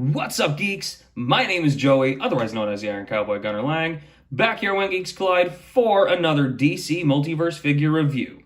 What's up, geeks? My name is Joey, otherwise known as the Iron Cowboy Gunner Lang, back here when Geeks Collide for another DC Multiverse figure review.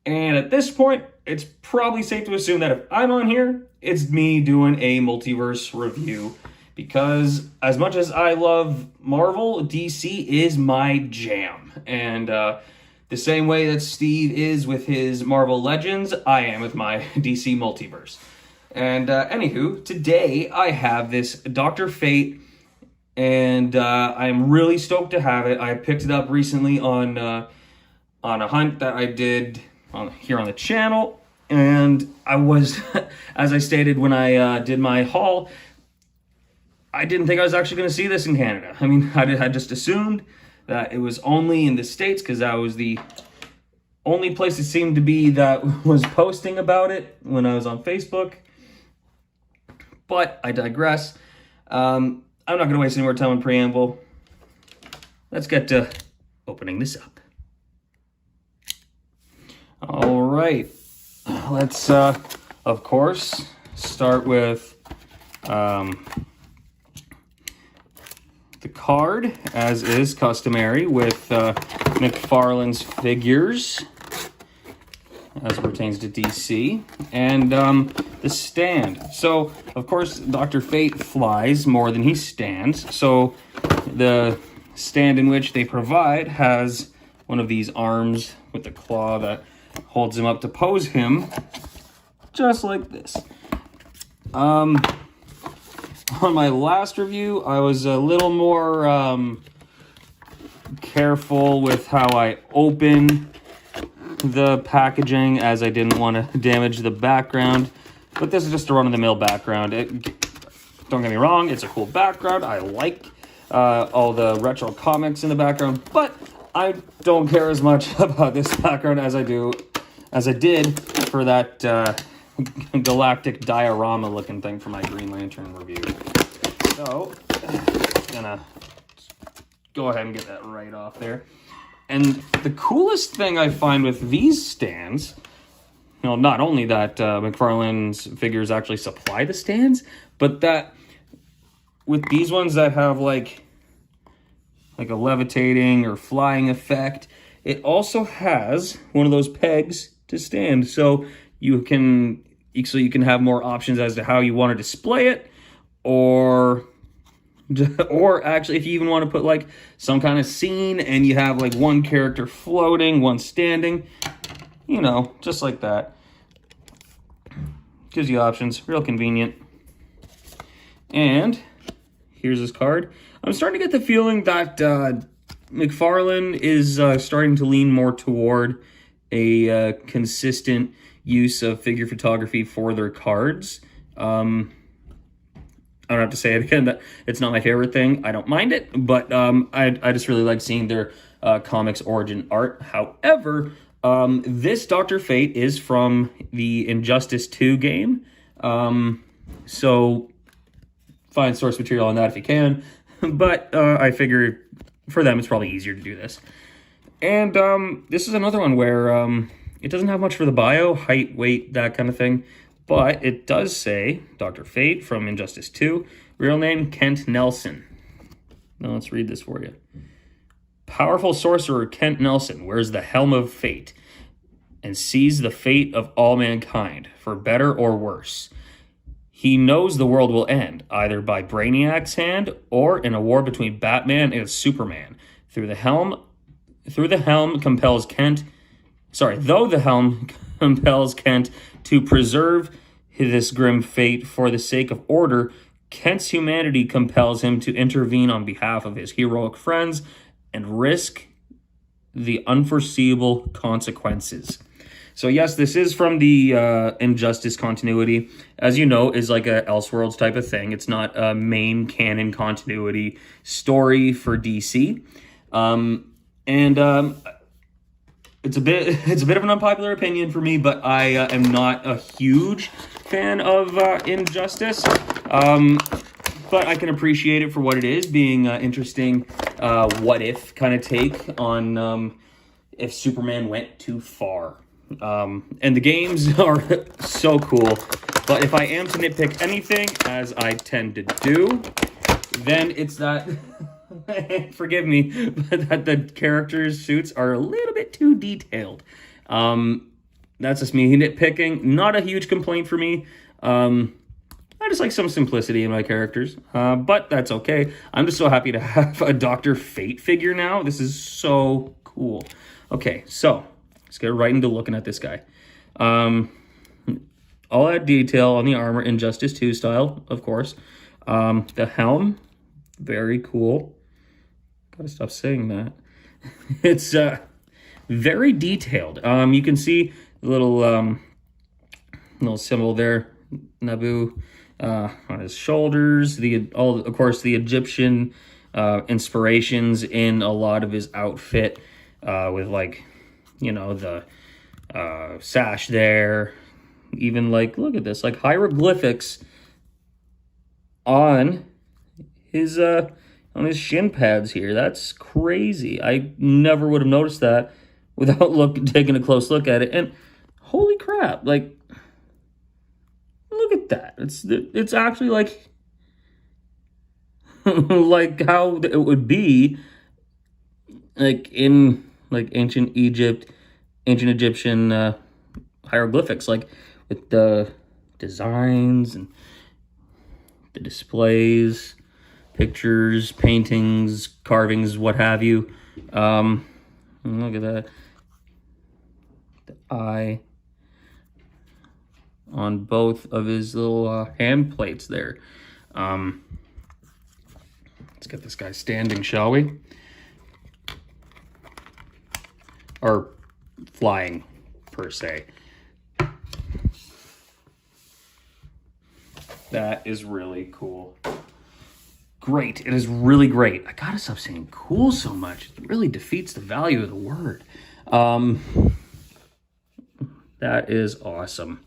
And at this point, it's probably safe to assume that if I'm on here, it's me doing a Multiverse review, because as much as I love Marvel, DC is my jam. And the same way that Steve is with his Marvel Legends, I am with my DC Multiverse. And anywho, today I have this Dr. Fate, and I'm really stoked to have it. I picked it up recently on a hunt that I did here on the channel, and I was, as I stated when I did my haul, I didn't think I was actually going to see this in Canada. I mean, I just assumed that it was only in the States, because that was the only place it seemed to be that was posting about it when I was on Facebook. But I digress. I'm not going to waste any more time on preamble. Let's get to opening this up. All right. Let's, of course, start with the card, as is customary with McFarlane's figures, as it pertains to DC, and the stand. So, of course, Dr. Fate flies more than he stands, so the stand in which they provide has one of these arms with the claw that holds him up to pose him, just like this. On my last review, I was a little more careful with how I open the packaging, as I didn't want to damage the background, but this is just a run-of-the-mill background. Don't get me wrong, it's a cool background. I like all the retro comics in the background, but I don't care as much about this background as I did for that galactic diorama looking thing for my Green Lantern review. So I'm gonna go ahead and get that right off there. And the coolest thing I find with these stands, you know, not only that McFarlane's figures actually supply the stands, but that with these ones that have like a levitating or flying effect, it also has one of those pegs to stand, so you can have more options as to how you want to display it, or actually, if you even want to put like some kind of scene and you have like one character floating, one standing, you know, just like that. Gives you options, real convenient. And here's his card. I'm starting to get the feeling that McFarlane is starting to lean more toward a consistent use of figure photography for their cards. I don't have to say it again, that it's not my favorite thing. I don't mind it, but I just really like seeing their comics origin art. However, this Dr. Fate is from the Injustice 2 game, so find source material on that if you can, but I figure for them it's probably easier to do this. And this is another one where it doesn't have much for the bio, height, weight, that kind of thing. But it does say, Dr. Fate from Injustice 2, real name Kent Nelson. Now let's read this for you. Powerful sorcerer Kent Nelson wears the helm of fate and sees the fate of all mankind, for better or worse. He knows the world will end, either by Brainiac's hand or in a war between Batman and Superman. Though the helm compels Kent to preserve this grim fate for the sake of order, Kent's humanity compels him to intervene on behalf of his heroic friends and risk the unforeseeable consequences. So yes, this is from the Injustice continuity. As you know, is like a Elseworlds type of thing. It's not a main canon continuity story for DC. It's a bit of an unpopular opinion for me, but I am not a huge fan of Injustice. But I can appreciate it for what it is, being interesting what if kind of take on if Superman went too far. And the games are so cool. But if I am to nitpick anything, as I tend to do, then it's that, forgive me, but that the characters' suits are a little bit too detailed. That's just me nitpicking. Not a huge complaint for me. I just like some simplicity in my characters, but that's okay. I'm just so happy to have a Dr. Fate figure now. This is so cool. Okay, so let's get right into looking at this guy. All that detail on the armor, Injustice 2 style, of course. The helm, very cool. Gotta stop saying that. It's very detailed. You can see the little symbol there, Naboo, on his shoulders. Of course, the Egyptian inspirations in a lot of his outfit, with the sash there. Even look at this, hieroglyphics on his shin pads here. That's crazy. I never would have noticed that without taking a close look at it. And holy crap, look at that. It's actually like how it would be in ancient Egyptian hieroglyphics, with the designs and the displays, pictures, paintings, carvings, what have you. Look at that. The eye on both of his little hand plates there. Let's get this guy standing, shall we? Or flying, per se. That is really cool. Great. It is really great. I gotta stop saying cool so much. It really defeats the value of the word. That is awesome.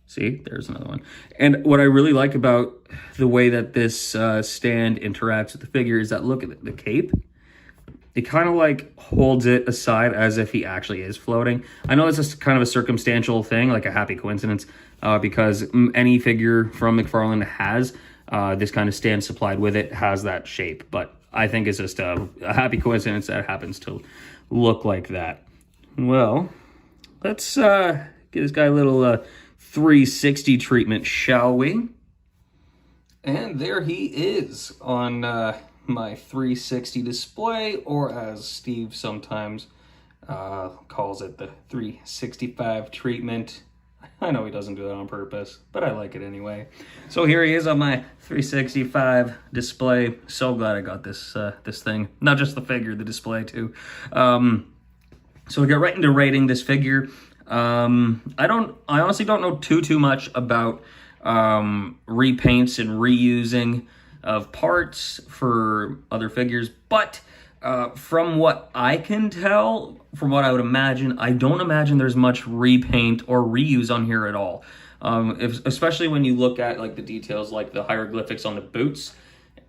See, there's another one. And what I really like about the way that this stand interacts with the figure is that, look at the cape. It kind of holds it aside as if he actually is floating. I know it's just kind of a circumstantial thing, like a happy coincidence, because any figure from McFarlane has this kind of stand supplied with it, has that shape. But I think it's just a happy coincidence that it happens to look like that. Well, let's give this guy a little 360 treatment, shall we? And there he is on my 360 display, or as Steve sometimes calls it, the 365 treatment. I know he doesn't do that on purpose, but I like it anyway. So here he is on my 365 display. So glad I got this this thing. Not just the figure, the display too. So we get right into rating this figure. I honestly don't know too much about repaints and reusing of parts for other figures, but from what I can tell, from what I would imagine, I don't imagine there's much repaint or reuse on here at all. Especially when you look at the details, like the hieroglyphics on the boots,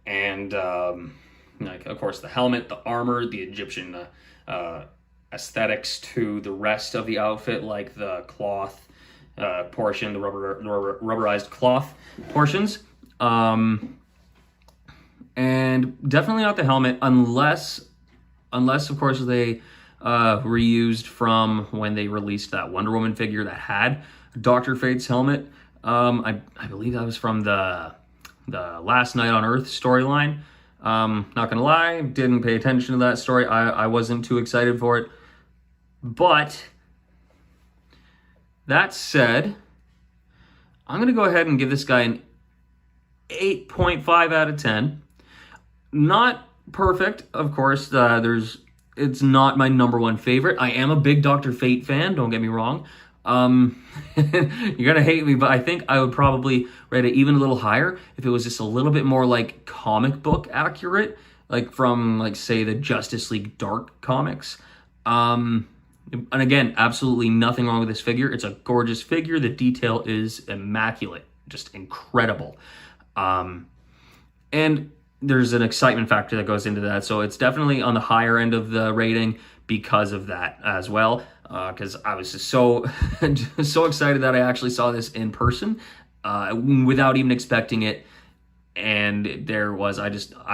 and of course the helmet, the armor, the Egyptian aesthetics to the rest of the outfit, like the cloth portion, the rubberized cloth portions. And definitely not the helmet, unless of course they reused from when they released that Wonder Woman figure that had Dr. Fate's helmet. I believe that was from the Last Night on Earth storyline. Not gonna lie, didn't pay attention to that story. I wasn't too excited for it. But that said, I'm gonna go ahead and give this guy an 8.5 out of 10. Not perfect, of course. It's not my number one favorite. I am a big Dr. Fate fan, don't get me wrong. You're gonna hate me, but I think I would probably rate it even a little higher if it was just a little bit more comic book accurate, from say the Justice League Dark comics. And again, absolutely nothing wrong with this figure. It's a gorgeous figure. The detail is immaculate, just incredible. And there's an excitement factor that goes into that. So it's definitely on the higher end of the rating because of that as well. Because I was just so excited that I actually saw this in person. without even expecting it. And there was, I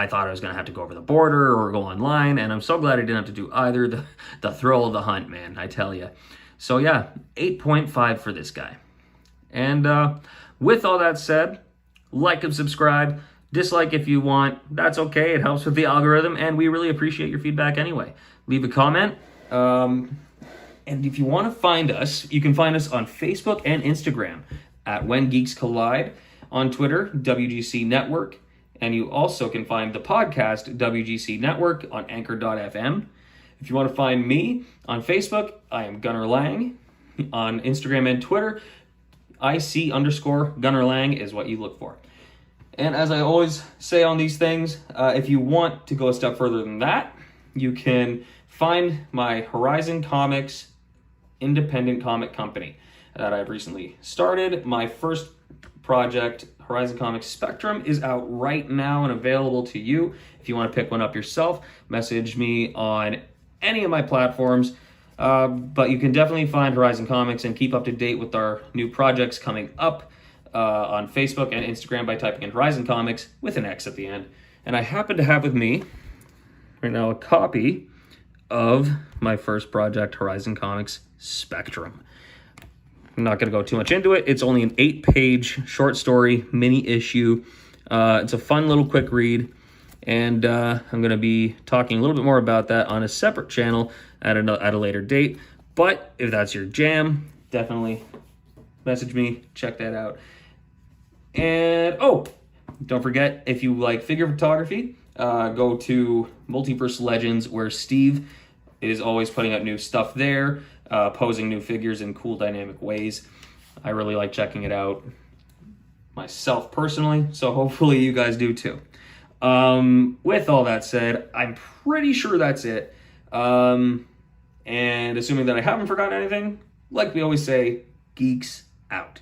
thought I was going to have to go over the border or go online. And I'm so glad I didn't have to do either. The thrill of the hunt, man, I tell you. So yeah, 8.5 for this guy. And with all that said, like and subscribe. Dislike if you want. That's okay. It helps with the algorithm. And we really appreciate your feedback anyway. Leave a comment. And if you want to find us, you can find us on Facebook and Instagram at When Geeks Collide. On Twitter, WGC Network, and you also can find the podcast, WGC Network, on Anchor.fm. If you want to find me on Facebook, I am Gunnar Lang. On Instagram and Twitter, IC_Gunnar Lang is what you look for. And as I always say on these things, if you want to go a step further than that, you can find my Horizon Comics independent comic company that I've recently started. My first project, Horizon Comics Spectrum, is out right now and available to you. If you want to pick one up yourself, message me on any of my platforms. But you can definitely find Horizon Comics and keep up to date with our new projects coming up on Facebook and Instagram by typing in Horizon Comics with an X at the end. And I happen to have with me right now a copy of my first project, Horizon Comics Spectrum. I'm not going to go too much into it. It's only an 8-page short story, mini issue. It's a fun little quick read. And I'm going to be talking a little bit more about that on a separate channel at a later date. But if that's your jam, definitely message me. Check that out. And, don't forget, if you like figure photography, go to Multiverse Legends, where Steve is always putting out new stuff there. Posing new figures in cool dynamic ways. I really like checking it out myself personally, so hopefully you guys do too. With all that said, I'm pretty sure that's it. And assuming that I haven't forgotten anything, like we always say, geeks out.